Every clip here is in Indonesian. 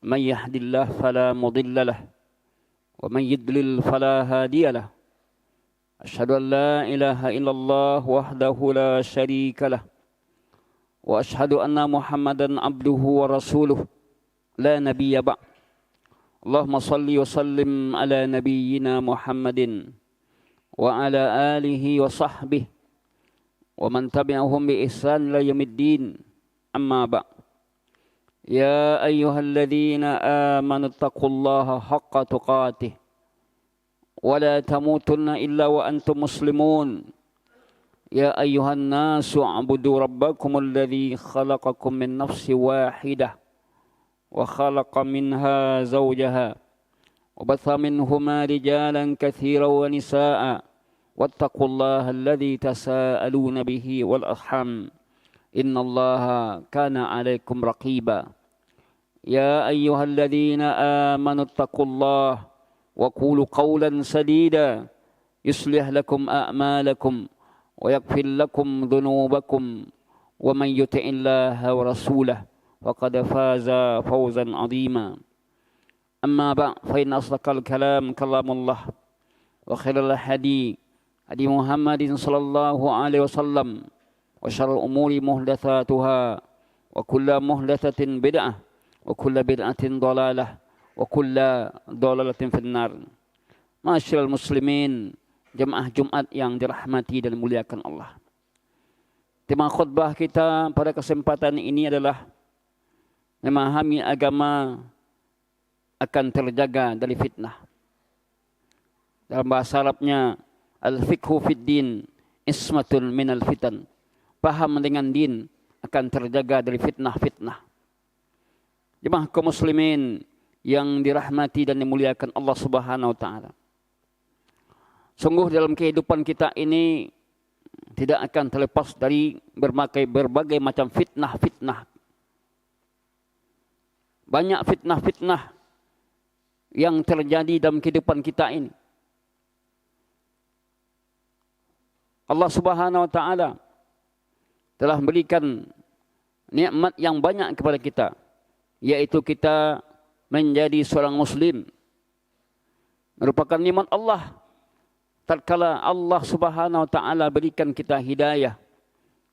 من يهد الله فلا مضل له ومن يضلل فلا هادي له أشهد أن لا إله إلا الله وحده لا شريك له وأشهد أن محمدا عبده ورسوله لا نبي بعد اللهم صل وسلم على نبينا محمد وعلى آله وصحبه ومن تبعهم بإحسان إلى يوم الدين أما بعد يا أيها الذين آمنوا اتقوا الله حق تقاته ولا تموتن إلا وأنتم مسلمون يا أيها الناس اعبدوا ربكم الذي خلقكم من نفس واحدة وخلق منها زوجها وبث منهما رجالا كثيرا ونساء واتقوا الله الذي تساءلون به والأرحام إن الله كان عليكم رقيبا يا أيها الذين آمنوا اتقوا الله وقولوا قولا سديدا يصلح لكم أعمالكم ويغفر لكم ذنوبكم ومن يطع الله ورسوله فقد فاز فوزا عظيما أما بعد فإن أصدق الكلام كلام الله وخير الهدي هدي محمد صلى الله عليه وسلم وشر الأمور محدثاتها وكل محدثة بدعة وكل بدعة ضلالة وكل ضلالة في النار. Masyaallah muslimin, jemaah Jumat yang dirahmati dan dimuliakan Allah. Tema khutbah kita pada kesempatan ini adalah memahami agama akan terjaga dari fitnah. Dalam bahasa Arabnya, al-fiqhu fid din ismatun minal fitan. Paham dengan din akan terjaga dari fitnah-fitnah. Jemaah kaum muslimin yang dirahmati dan dimuliakan Allah Subhanahu wa taala. Sungguh dalam kehidupan kita ini tidak akan terlepas dari berbagai macam fitnah-fitnah. Banyak fitnah-fitnah yang terjadi dalam kehidupan kita ini. Allah Subhanahu wa taala telah memberikan nikmat yang banyak kepada kita, yaitu kita menjadi seorang muslim. Merupakan nikmat Allah tatkala Allah Subhanahu wa taala berikan kita hidayah,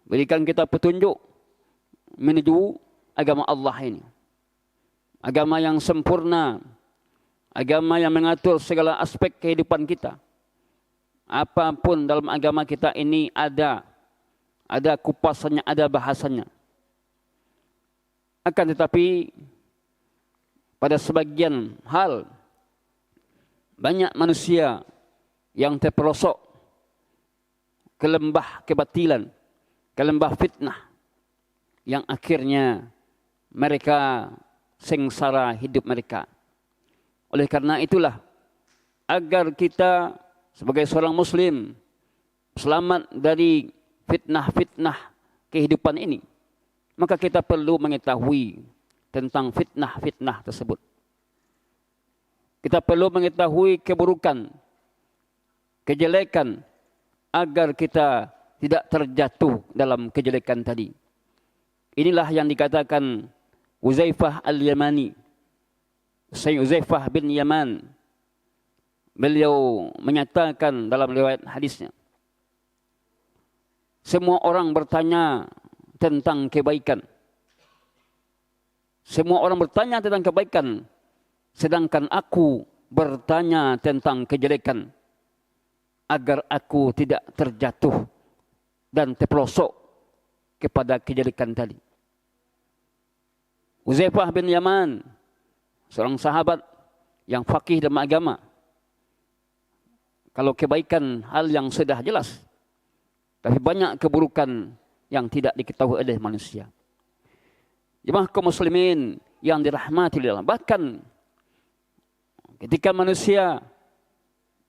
berikan kita petunjuk menuju agama Allah ini. Agama yang sempurna, agama yang mengatur segala aspek kehidupan kita. Apapun dalam agama kita ini ada kupasannya, ada bahasanya. Akan tetapi pada sebagian hal banyak manusia yang terperosok ke lembah kebatilan, ke lembah fitnah, yang akhirnya mereka sengsara hidup mereka. Oleh karena itulah, agar kita sebagai seorang muslim selamat dari fitnah-fitnah kehidupan ini, maka kita perlu mengetahui tentang fitnah-fitnah tersebut. Kita perlu mengetahui keburukan, kejelekan, agar kita tidak terjatuh dalam kejelekan tadi. Inilah yang dikatakan Huzaifah al-Yamani, Sayyid Huzaifah bin Yaman. Beliau menyatakan dalam riwayat hadisnya, semua orang bertanya tentang kebaikan. Semua orang bertanya tentang kebaikan, sedangkan aku bertanya tentang kejelekan, agar aku tidak terjatuh dan terpelosok kepada kejelekan tadi. Huzaifah bin Yaman, seorang sahabat yang faqih dalam agama. Kalau kebaikan hal yang sudah jelas, tapi banyak keburukan yang tidak diketahui oleh manusia. Jemaah kaum muslimin yang dirahmati oleh Allah, bahkan ketika manusia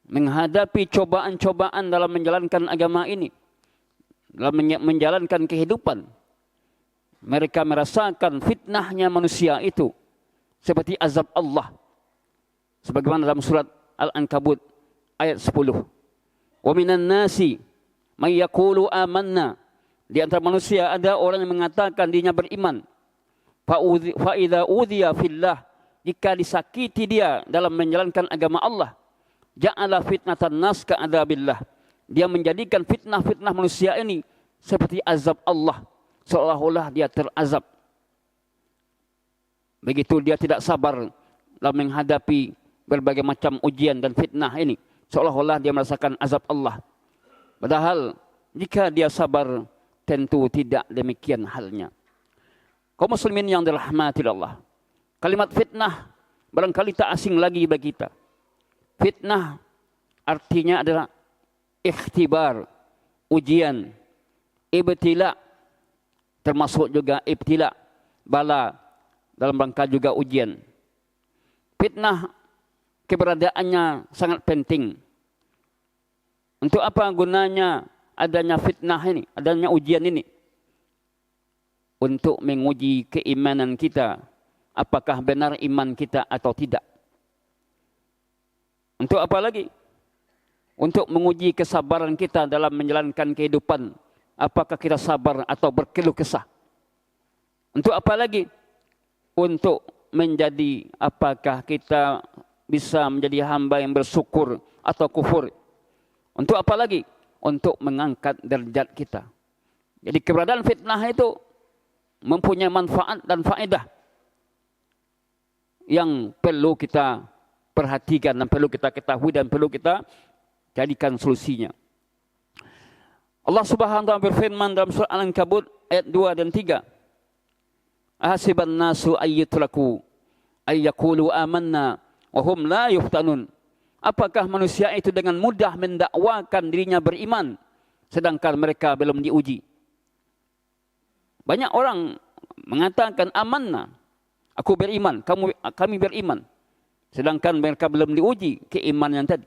menghadapi cobaan-cobaan dalam menjalankan agama ini, dalam menjalankan kehidupan, mereka merasakan fitnahnya manusia itu seperti azab Allah. Sebagaimana dalam surat Al-Ankabut ayat 10. Wa minan nasi may yaqulu amanna. Di antara manusia ada orang yang mengatakan dirinya beriman. Fa idza udhiya fillah jika disakiti dia dalam menjalankan agama Allah, ja'ala fitnatan nas ka'adzabillah. Dia menjadikan fitnah-fitnah manusia ini seperti azab Allah, seolah-olah dia terazab. Begitu dia tidak sabar dalam menghadapi berbagai macam ujian dan fitnah ini, seolah-olah dia merasakan azab Allah. Padahal jika dia sabar, tentu tidak demikian halnya. Kaum muslimin yang dirahmati Allah, kalimat fitnah barangkali tak asing lagi bagi kita. Fitnah artinya adalah ikhtibar, ujian, ibtila, termasuk juga ibtila, bala, dalam rangka juga ujian. Fitnah keberadaannya sangat penting. Untuk apa gunanya adanya fitnah ini, adanya ujian ini? Untuk menguji keimanan kita, apakah benar iman kita atau tidak. Untuk apa lagi? Untuk menguji kesabaran kita dalam menjalankan kehidupan, apakah kita sabar atau berkeluh kesah. Untuk apa lagi? Untuk menjadi apakah kita bisa menjadi hamba yang bersyukur atau kufur. Untuk apa lagi? Untuk mengangkat derajat kita. Jadi keberadaan fitnah itu mempunyai manfaat dan faedah yang perlu kita perhatikan dan perlu kita ketahui dan perlu kita jadikan solusinya. Allah Subhanahu wa taala berfirman dalam surah Al-Ankabut ayat 2 dan 3. Ahasiban nasu ayyutraku ayyaqulu amanna wa hum la yuftanun. Apakah manusia itu dengan mudah mendakwakan dirinya beriman sedangkan mereka belum diuji? Banyak orang mengatakan amanna, aku beriman, kami beriman, sedangkan mereka belum diuji keimanan tadi.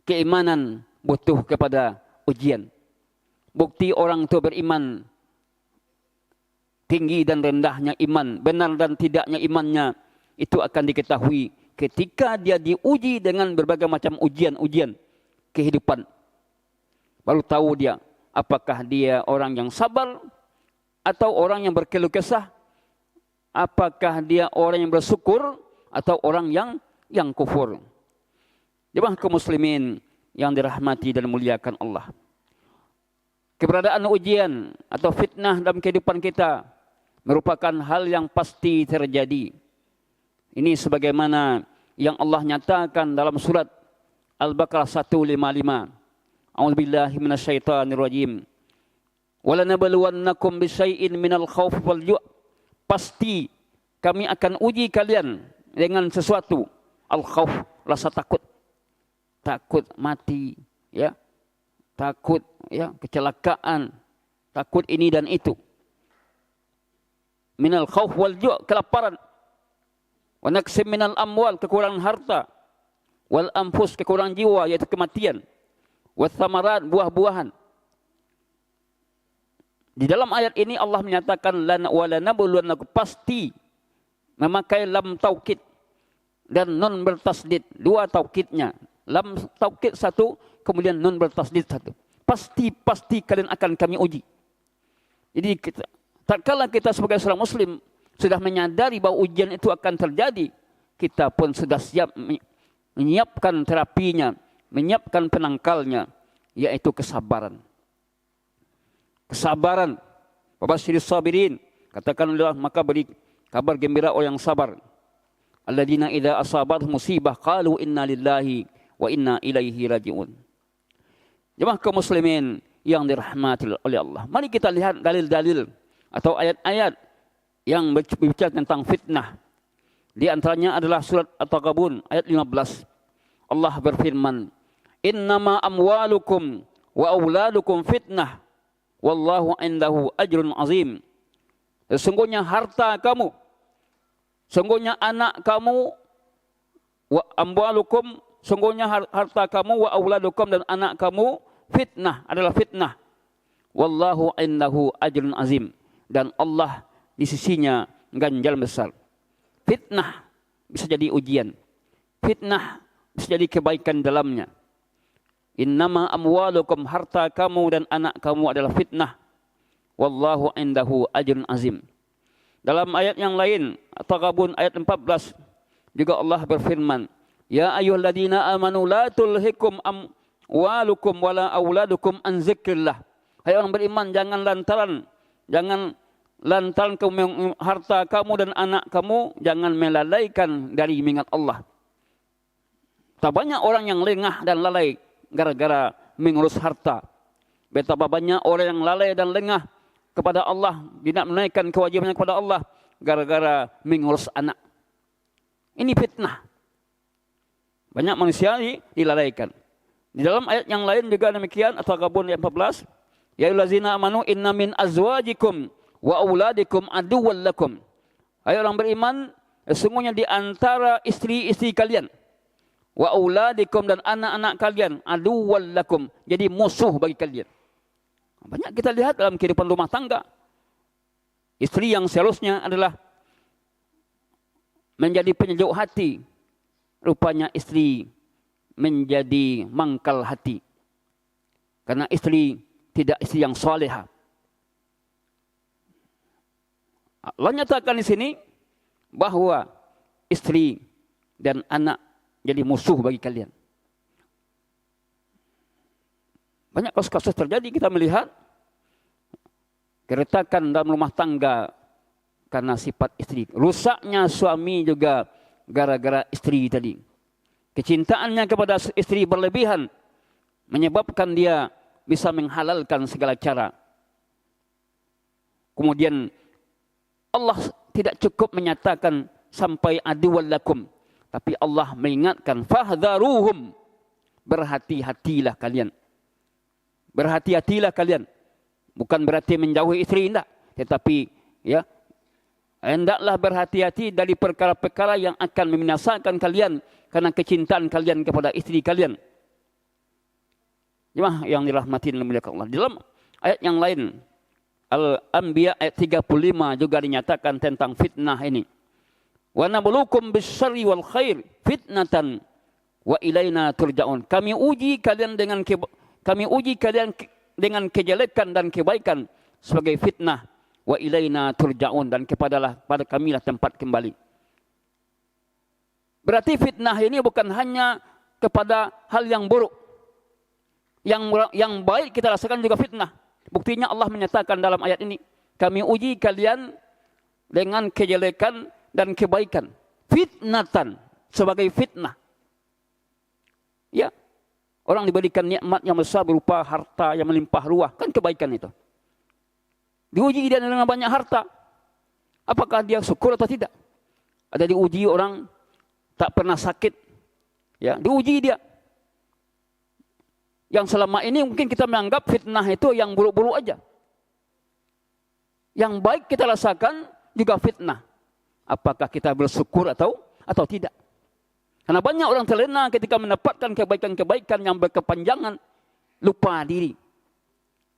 Keimanan butuh kepada ujian. Bukti orang itu beriman, tinggi dan rendahnya iman, benar dan tidaknya imannya, itu akan diketahui ketika dia diuji dengan berbagai macam ujian-ujian kehidupan. Baru tahu dia apakah dia orang yang sabar atau orang yang berkeluh kesah, apakah dia orang yang bersyukur atau orang yang kufur. Jemaah kaum muslimin yang dirahmati dan muliakan Allah. Keberadaan ujian atau fitnah dalam kehidupan kita merupakan hal yang pasti terjadi. Ini sebagaimana yang Allah nyatakan dalam surat Al-Baqarah 155. A'udzubillahi minasyaitonirrajim. Walanabluwannakum bisyai'in minal khaufi wal ju'. Pasti kami akan uji kalian dengan sesuatu. Al-khauf, rasa takut. Takut mati, ya. Takut ya kecelakaan, takut ini dan itu. Minal khauf wal ju', kelaparan. Wa naqsim minal amwal, kekurangan harta. Wal anfus, kekurangan jiwa, yaitu kematian. Wath thamarat, buah-buahan. Di dalam ayat ini Allah menyatakan walanabluwannakum, pasti memakai lam taukid dan nun bertasdid, dua taukidnya. Lam taukid satu, kemudian nun bertasdid satu. Pasti kalian akan kami uji. Jadi tatkala kita sebagai seorang muslim sudah menyadari bahwa ujian itu akan terjadi, kita pun sudah siap menyiapkan terapinya, menyiapkan penangkalnya, yaitu kesabaran. Kesabaran. Wabasyiris sabirin, katakanlah maka beri kabar gembira orang yang sabar. Alladzina idza asabathum musibah qalu inna lillahi wa inna ilaihi raji'un. Jemaah kaum muslimin yang dirahmati oleh Allah. Mari kita lihat dalil-dalil atau ayat-ayat yang berbicara tentang fitnah. Di antaranya adalah surat At-Taghabun ayat 15. Allah berfirman, "Innama amwalukum wa auladukum fitnah, wallahu indahu ajrun azim." Sesungguhnya harta kamu, sungguhnya anak kamu, wa amwalukum, sungguhnya harta kamu, wa auladukum, dan anak kamu, fitnah, adalah fitnah. Wallahu indahu ajrun azim, dan Allah di sisinya ganjaran besar. Fitnah bisa jadi ujian. Fitnah bisa jadi kebaikan dalamnya. Innama amwalukum, harta kamu dan anak kamu adalah fitnah. Wallahu indahu ajrun azim. Dalam ayat yang lain, At-Taghabun ayat 14, juga Allah berfirman, Ya ayyuhalladzina amanu la tulhikum amwalukum wala auladukum an zikrillah. Hai orang beriman, jangan lantaran harta kamu dan anak kamu jangan melalaikan dari mengingat Allah. Tak banyak orang yang lengah dan lalai gara-gara mengurus harta. Betapa banyak orang yang lalai dan lengah kepada Allah, tidak menaikkan kewajibannya kepada Allah gara-gara mengurus anak. Ini fitnah. Banyak manusia dilalaikan. Di dalam ayat yang lain juga demikian, At-Taghabun ayat 14, Ya ayyuhallazina amanu inna min azwajikum wa auladikum aduwwan lakum. Hai orang beriman, sesungguhnya di antara istri-istri kalian, wa auladikum dan anak-anak kalian, aduwwan lakum, jadi musuh bagi kalian. Banyak kita lihat dalam kehidupan rumah tangga, istri yang seharusnya adalah menjadi penyejuk hati, rupanya istri menjadi mangkal hati. Karena istri tidak istri yang salehah. Allah nyatakan di sini bahwa istri dan anak jadi musuh bagi kalian. Banyak kasus-kasus terjadi, kita melihat keretakan dalam rumah tangga karena sifat istri. Rusaknya suami juga gara-gara istri tadi. Kecintaannya kepada istri berlebihan menyebabkan dia bisa menghalalkan segala cara. Kemudian Allah tidak cukup menyatakan sampai aduwwan lakum, tapi Allah mengingatkan fahdharuhum, berhati-hatilah kalian. Berhati-hatilah kalian. Bukan berarti menjauhi istri, tidak, tetapi ya, hendaklah berhati-hati dari perkara-perkara yang akan membinasakan kalian karena kecintaan kalian kepada istri kalian. Jemaah yang dirahmati dan dimuliakan Allah. Di dalam ayat yang lain, Al-Anbiya ayat 35 juga dinyatakan tentang fitnah ini. Wa nabluukum bisyarri wal khair fitnatan wa ilaina turja'un. Kami uji kalian dengan kejelekan dan kebaikan sebagai fitnah. Wa ilaina turja'un, dan pada kamilah tempat kembali. Berarti fitnah ini bukan hanya kepada hal yang buruk. Yang baik kita rasakan juga fitnah. Buktinya Allah menyatakan dalam ayat ini, kami uji kalian dengan kejelekan dan kebaikan. Fitnatan, sebagai fitnah. Ya, orang diberikan nikmat yang besar berupa harta yang melimpah ruah, kan kebaikan itu. Diuji dia dengan banyak harta, apakah dia syukur atau tidak? Ada diuji orang tak pernah sakit, ya, diuji dia. Yang selama ini mungkin kita menganggap fitnah itu yang buruk-buruk aja. Yang baik kita rasakan juga fitnah. Apakah kita bersyukur atau tidak? Karena banyak orang terlena ketika mendapatkan kebaikan-kebaikan yang berkepanjangan, lupa diri,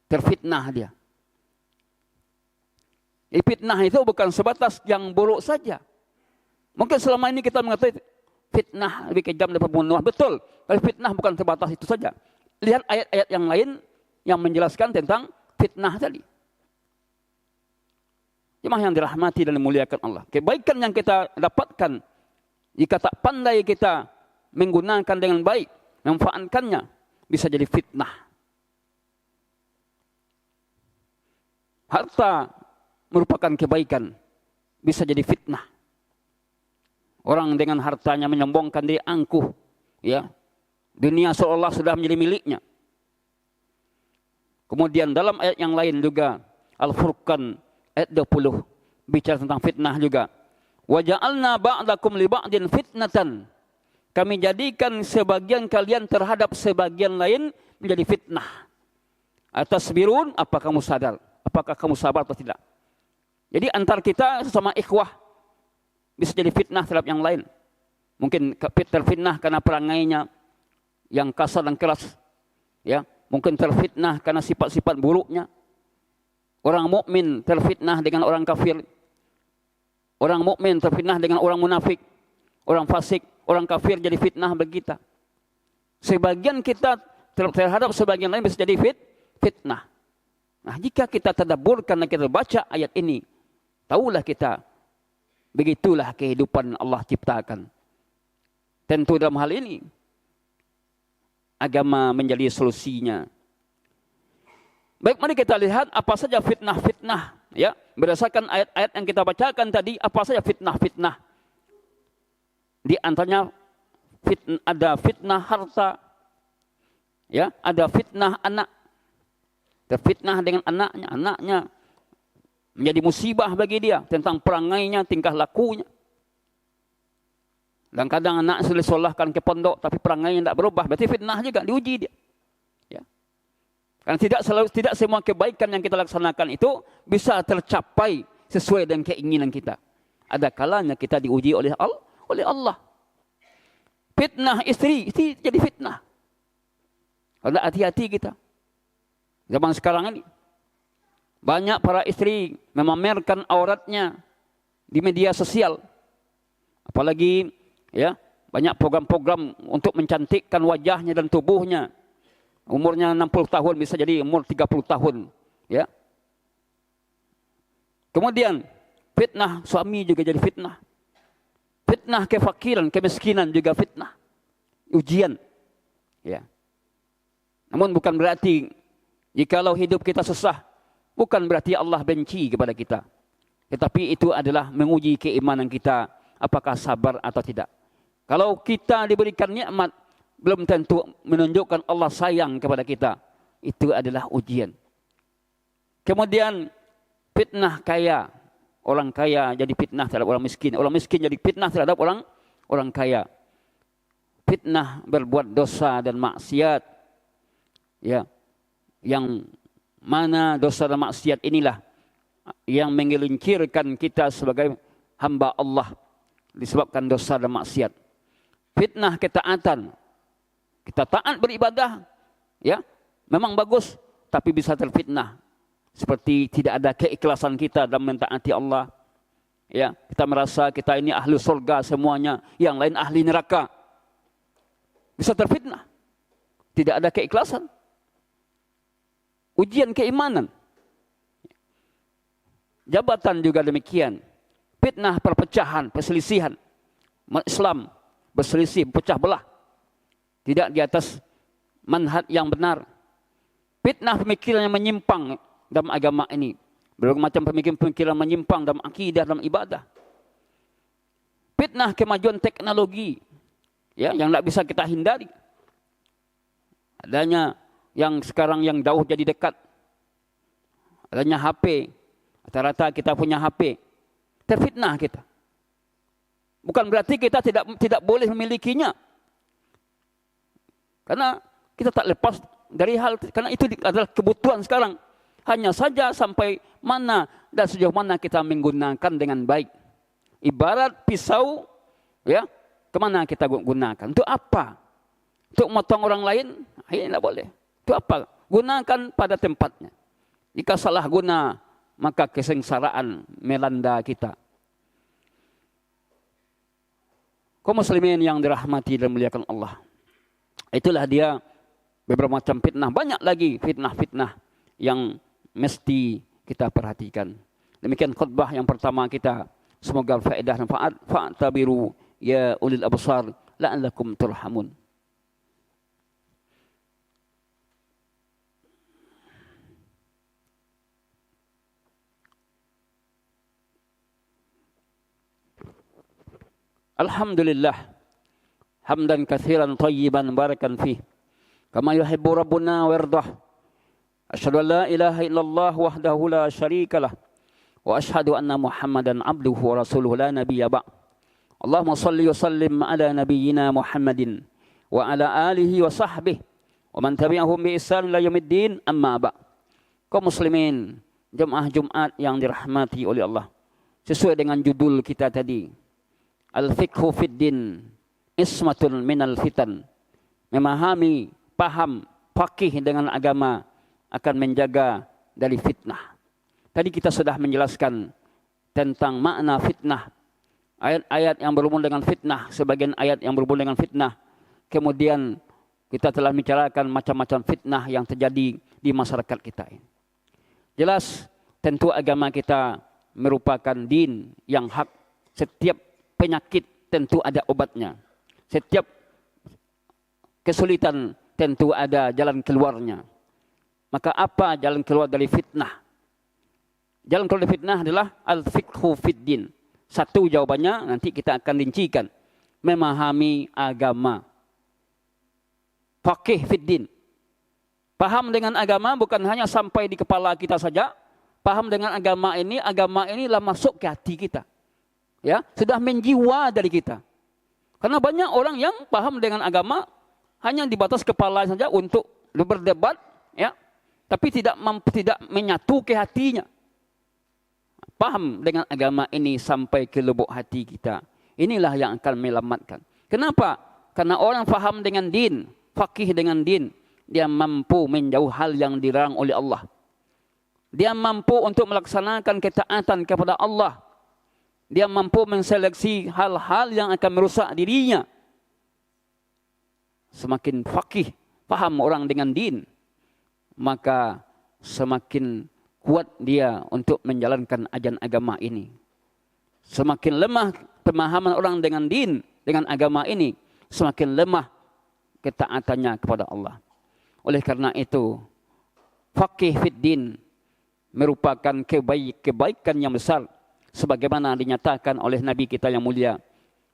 terfitnah dia. Fitnah itu bukan sebatas yang buruk saja. Mungkin selama ini kita mengatakan fitnah lebih kejam daripada pembunuhan. Betul, tapi fitnah bukan sebatas itu saja. Lihat ayat-ayat yang lain yang menjelaskan tentang fitnah tadi. Jemaah yang dirahmati dan dimuliakan Allah. Kebaikan yang kita dapatkan, jika tak pandai kita menggunakan dengan baik, memanfaatkannya, bisa jadi fitnah. Harta merupakan kebaikan, bisa jadi fitnah. Orang dengan hartanya menyombongkan diri, angkuh, ya. Dunia seolah sudah menjadi miliknya. Kemudian dalam ayat yang lain juga, Al-Furqan ayat 20, bicara tentang fitnah juga. Wa ja'alna ba'dakum li ba'din fitnatan. Kami jadikan sebagian kalian terhadap sebagian lain menjadi fitnah. Atasbirun, apa kamu sadar? Apakah kamu sabar atau tidak? Jadi antar kita sesama ikhwah bisa jadi fitnah terhadap yang lain. Mungkin terfitnah karena perangainya yang kasar dan keras, ya, mungkin terfitnah karena sifat-sifat buruknya. Orang mukmin terfitnah dengan orang kafir. Orang mukmin terfitnah dengan orang munafik, orang fasik, orang kafir jadi fitnah bagi kita. Sebagian kita terhadap sebagian lain bisa jadi fitnah. Nah, jika kita tadabburkan dan kita baca ayat ini Tahulah kita, begitulah kehidupan Allah ciptakan. Tentu dalam hal ini, agama menjadi solusinya. Baik, mari kita lihat apa saja fitnah-fitnah. Ya, berdasarkan ayat-ayat yang kita bacakan tadi, apa saja fitnah-fitnah. Di antaranya ada fitnah harta, ya, ada fitnah anak. Terfitnah dengan anaknya menjadi musibah bagi dia tentang perangainya, tingkah lakunya. Dan kadang anak sudah disolahkan ke pondok tapi perangainya tidak berubah, berarti fitnah juga, diuji dia. Ya. Karena tidak semua kebaikan yang kita laksanakan itu bisa tercapai sesuai dengan keinginan kita. Ada kalanya kita diuji oleh Allah. Fitnah istri jadi fitnah. Kalau hati-hati kita. Zaman sekarang ini banyak para istri memamerkan auratnya di media sosial. Apalagi ya, banyak program-program untuk mencantikkan wajahnya dan tubuhnya. Umurnya 60 tahun bisa jadi umur 30 tahun, ya. Kemudian fitnah suami juga jadi fitnah. Fitnah kefakiran, kemiskinan juga fitnah. Ujian. Ya. Namun bukan berarti jikalau hidup kita susah, bukan berarti Allah benci kepada kita. Tetapi itu adalah menguji keimanan kita, apakah sabar atau tidak. Kalau kita diberikan nikmat, belum tentu menunjukkan Allah sayang kepada kita. Itu adalah ujian. Kemudian fitnah kaya. Orang kaya jadi fitnah terhadap orang miskin. Orang miskin jadi fitnah terhadap orang kaya. Fitnah berbuat dosa dan maksiat. Ya. Yang mana dosa dan maksiat inilah yang menggelincirkan kita sebagai hamba Allah disebabkan dosa dan maksiat. Fitnah ketaatan. Kita taat beribadah, ya, memang bagus, tapi bisa terfitnah. Seperti tidak ada keikhlasan kita dalam mentaati Allah. Ya, kita merasa kita ini ahli surga semuanya, yang lain ahli neraka. Bisa terfitnah. Tidak ada keikhlasan. Ujian keimanan. Jabatan juga demikian. Fitnah perpecahan, perselisihan. Islam berselisih, pecah belah. Tidak di atas manhaj yang benar. Fitnah pemikiran yang menyimpang dalam agama ini. Berbagai macam pemikiran menyimpang dalam akidah, dalam ibadah. Fitnah kemajuan teknologi, ya, yang tidak bisa kita hindari. Adanya yang sekarang yang jauh jadi dekat. Adanya HP. Rata-rata kita punya HP. Terfitnah kita. Bukan berarti kita tidak boleh memilikinya. Karena kita tak lepas dari hal, karena itu adalah kebutuhan sekarang. Hanya saja sampai mana dan sejauh mana kita menggunakan dengan baik. Ibarat pisau, ya, kemana kita gunakan? Untuk apa? Untuk memotong orang lain? Ini tidak boleh. Untuk apa? Gunakan pada tempatnya. Jika salah guna, maka kesengsaraan melanda kita. Kaum muslimin yang dirahmati dan muliakan Allah. Itulah dia beberapa macam fitnah. Banyak lagi fitnah-fitnah yang mesti kita perhatikan. Demikian khutbah yang pertama kita. Semoga faedah dan fa'tabiru ya ulil absar la'allakum turhamun. Alhamdulillah. Hamdan katsiran thayyiban barakan fih. Kama yuhibbu rabbuna wa yardah. Asyhadu an la ilaha illallah wahdahu la syarikalah. Wa asyhadu anna Muhammadan abduhu wa rasuluhu la nabiyya ba'. Allahumma salli wa sallim ala nabiyyina Muhammadin wa ala alihi wa sahbihi wa man tabi'ahum bi ihsan ila yaumiddin amma ba'. Kaum muslimin, jemaah Jumat yang dirahmati oleh Allah. Sesuai dengan judul kita tadi. Al-fiqhu fid din. Ismatun minal fitan. Memahami, paham, faqih dengan agama akan menjaga dari fitnah. Tadi kita sudah menjelaskan tentang makna fitnah. Ayat-ayat yang berhubungan dengan fitnah, sebagian ayat yang berhubungan dengan fitnah. Kemudian kita telah membicarakan macam-macam fitnah yang terjadi di masyarakat kita ini. Jelas tentu agama kita merupakan din yang hak. Setiap penyakit tentu ada obatnya. Setiap kesulitan tentu ada jalan keluarnya. Maka apa jalan keluar dari fitnah? Jalan keluar dari fitnah adalah al-fiqhu fid din. Satu jawabannya nanti kita akan rincikan. Memahami agama. Faqih fid din. Paham dengan agama bukan hanya sampai di kepala kita saja. Paham dengan agama inilah masuk ke hati kita. Ya, sudah menjiwa dari kita. Karena banyak orang yang paham dengan agama hanya di batas kepala saja untuk berdebat, ya. Tapi tidak menyatu ke hatinya. Paham dengan agama ini sampai ke lubuk hati kita. Inilah yang akan menyelamatkan. Kenapa? Karena orang paham dengan din, faqih dengan din, dia mampu menjauh hal yang dilarang oleh Allah. Dia mampu untuk melaksanakan ketaatan kepada Allah. Dia mampu menseleksi hal-hal yang akan merusak dirinya. Semakin faqih, paham orang dengan din, maka semakin kuat dia untuk menjalankan ajaran agama ini. Semakin lemah pemahaman orang dengan din, dengan agama ini, semakin lemah ketaatannya kepada Allah. Oleh karena itu, faqih fid din merupakan kebaikan yang besar, sebagaimana dinyatakan oleh Nabi kita yang mulia.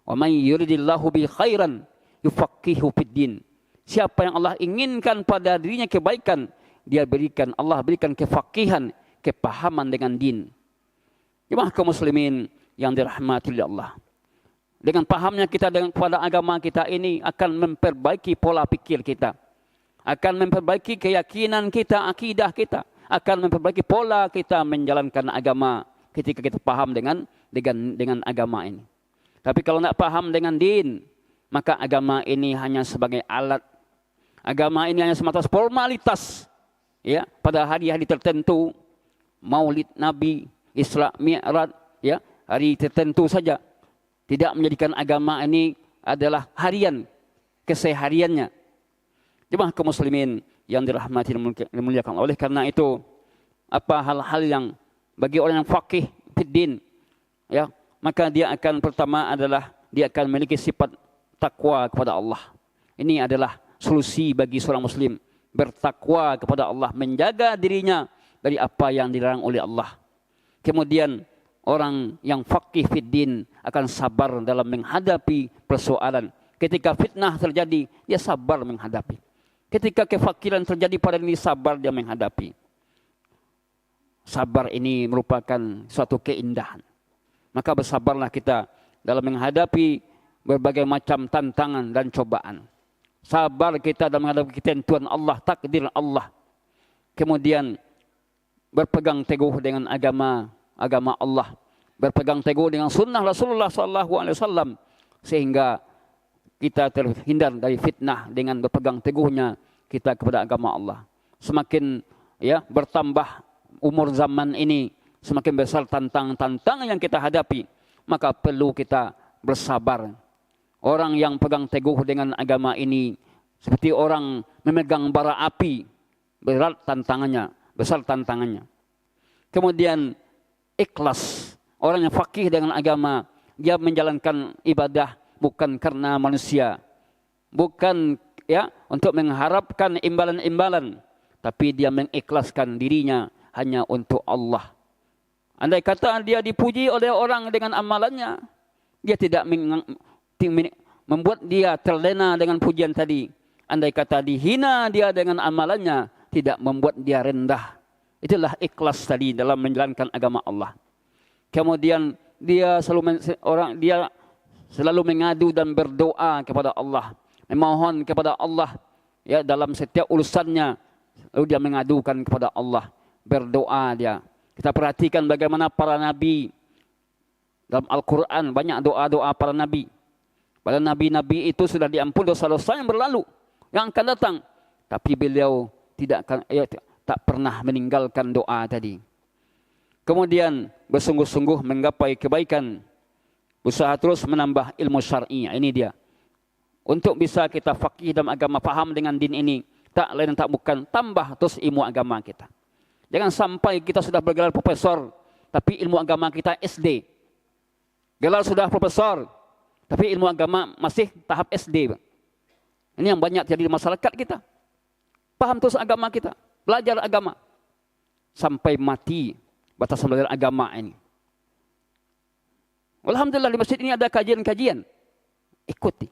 Wa may yuridillahu bi khairan yufaqihu fid din. Siapa yang Allah inginkan pada dirinya kebaikan, Allah berikan kefaqihan, kepahaman dengan din. Jemaah kaum muslimin yang dirahmati oleh Allah. Dengan pahamnya kita kepada agama kita ini akan memperbaiki pola pikir kita. Akan memperbaiki keyakinan kita, akidah kita. Akan memperbaiki pola kita menjalankan agama ketika kita paham dengan agama ini. Tapi kalau tidak paham dengan din, maka agama ini hanya sebagai alat. Agama ini hanya semata formalitas. Ya, pada hari-hari tertentu, Maulid Nabi, Isra Mi'raj, ya, hari tertentu saja. Tidak menjadikan agama ini adalah harian, kesehariannya. Jemaah kaum muslimin yang dirahmati dan dimuliakan. Oleh karena itu, apa hal-hal yang bagi orang yang faqih fid din, ya, maka dia akan pertama adalah dia akan memiliki sifat takwa kepada Allah. Ini adalah solusi bagi seorang muslim, bertakwa kepada Allah, menjaga dirinya dari apa yang dilarang oleh Allah. Kemudian orang yang faqih fid din akan sabar dalam menghadapi persoalan. Ketika fitnah terjadi, dia sabar menghadapi. Ketika kefakiran terjadi pada diri, sabar dia menghadapi. Sabar ini merupakan suatu keindahan. Maka bersabarlah kita dalam menghadapi berbagai macam tantangan dan cobaan. Sabar kita dalam menghadapi ketentuan Allah, takdir Allah. Kemudian berpegang teguh dengan agama Allah, berpegang teguh dengan sunnah Rasulullah SAW, sehingga kita terhindar dari fitnah dengan berpegang teguhnya kita kepada agama Allah. Semakin ya bertambah umur zaman ini, semakin besar tantangan yang kita hadapi, maka perlu kita bersabar. Orang yang pegang teguh dengan agama ini seperti orang memegang bara api, berat tantangannya, besar tantangannya. Kemudian ikhlas. Orang yang faqih dengan agama, dia menjalankan ibadah bukan karena manusia, bukan ya untuk mengharapkan imbalan-imbalan, tapi dia mengikhlaskan dirinya hanya untuk Allah. Andai kata dia dipuji oleh orang dengan amalannya, dia tidak membuat dia terlena dengan pujian tadi. Andai kata dihina dia dengan amalannya, tidak membuat dia rendah. Itulah ikhlas tadi dalam menjalankan agama Allah. Kemudian dia selalu mengadu dan berdoa kepada Allah, memohon kepada Allah ya dalam setiap urusannya. Lalu dia mengadukan kepada Allah, berdoa dia. Kita perhatikan bagaimana para nabi dalam Al-Quran, banyak doa-doa para nabi. Pada nabi-nabi itu sudah diampuni dosa-dosa yang berlalu, yang akan datang. Tapi beliau tak pernah meninggalkan doa tadi. Kemudian bersungguh-sungguh menggapai kebaikan, usaha terus menambah ilmu syar'i. Ini dia. Untuk bisa kita faqih dalam agama, paham dengan din ini, tak lain tak bukan tambah terus ilmu agama kita. Jangan sampai kita sudah bergelar profesor, tapi ilmu agama kita SD. Gelar sudah profesor, tapi ilmu agama masih tahap SD. Ini yang banyak terjadi di masyarakat kita. Paham terus agama kita, belajar agama sampai mati batasan belajar agama ini. Alhamdulillah di masjid ini ada kajian-kajian, ikuti.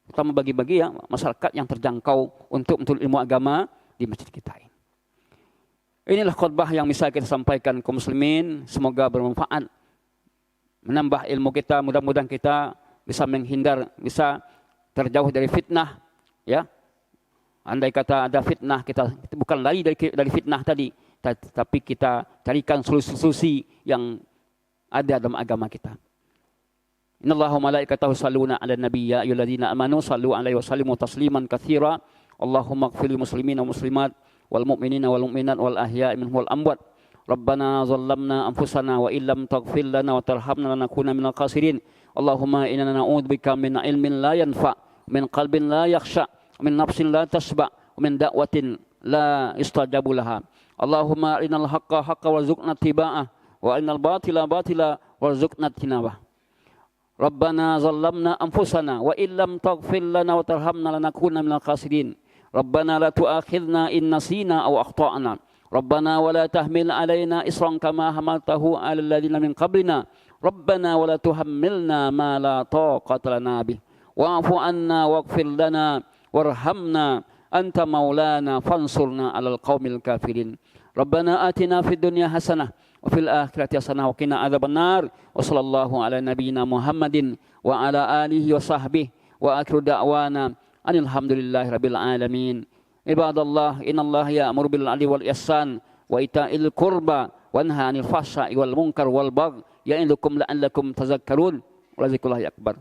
Terutama bagi-bagi ya masyarakat yang terjangkau untuk ilmu agama di masjid kita ini. Inilah khutbah yang bisa kita sampaikan kaum muslimin, semoga bermanfaat, menambah ilmu kita, mudah-mudahan kita bisa menghindar, bisa terjauh dari fitnah, ya. Andai kata ada fitnah, kita bukan lari dari fitnah tadi, tapi kita carikan solusi-solusi yang ada dalam agama kita. Innallaha wa malaikatahu yusholluna 'alan nabiy ya ayyuhalladzina amanu shallu 'alaihi wa sallimu tasliman katsira. Allahumma ighfir lil muslimina wal muslimat wal mu'minina wal mu'minat wal ahya'i minhum wal amwat. Rabbana zalamna anfusana wa illam taghfir lana wa tarhamna lanakuna minal khasirin. Allahumma inna na'udzubika min ilmin la yanfa, min qalbin la yakhsha, min nafsin la tasba, min da'watin la istajabu laha. Allahumma arinal haqqa haqqan warzuqna ittiba'ah wa arinal batila batila warzuqna ijtinabah. Rabbana zalamna anfusana wa illam taghfir lana wa tarhamna lanakuna minal khasirin. Rabbana la tu'akhidhna in nasina aw akhta'na. Rabbana wa la tahmil alaina isran kama hamaltahu 'alal ladzina min qablina. Rabbana wa la tuhammilna ma la taqata lana bih. Wa'fu 'anna waghfir lana warhamna anta maulana fansurna 'alal qaumil kafirin. Rabbana atina fid dunya hasanah wa fil akhirati hasanah wa qina adzabannar. Wa sallallahu ala nabiyyina Muhammadin wa ala alihi wa sahbihi wa akhiru da'wana alhamdulillahi rabbil alamin. Ibadallah, innallaha ya'muru bil 'adli wal ihsan wa ita'il qurba wa yanha 'anil fahsya'i wal munkar wal baghi ya'idukum la'allakum tadhakkarun. Wa dzikrullahi akbar.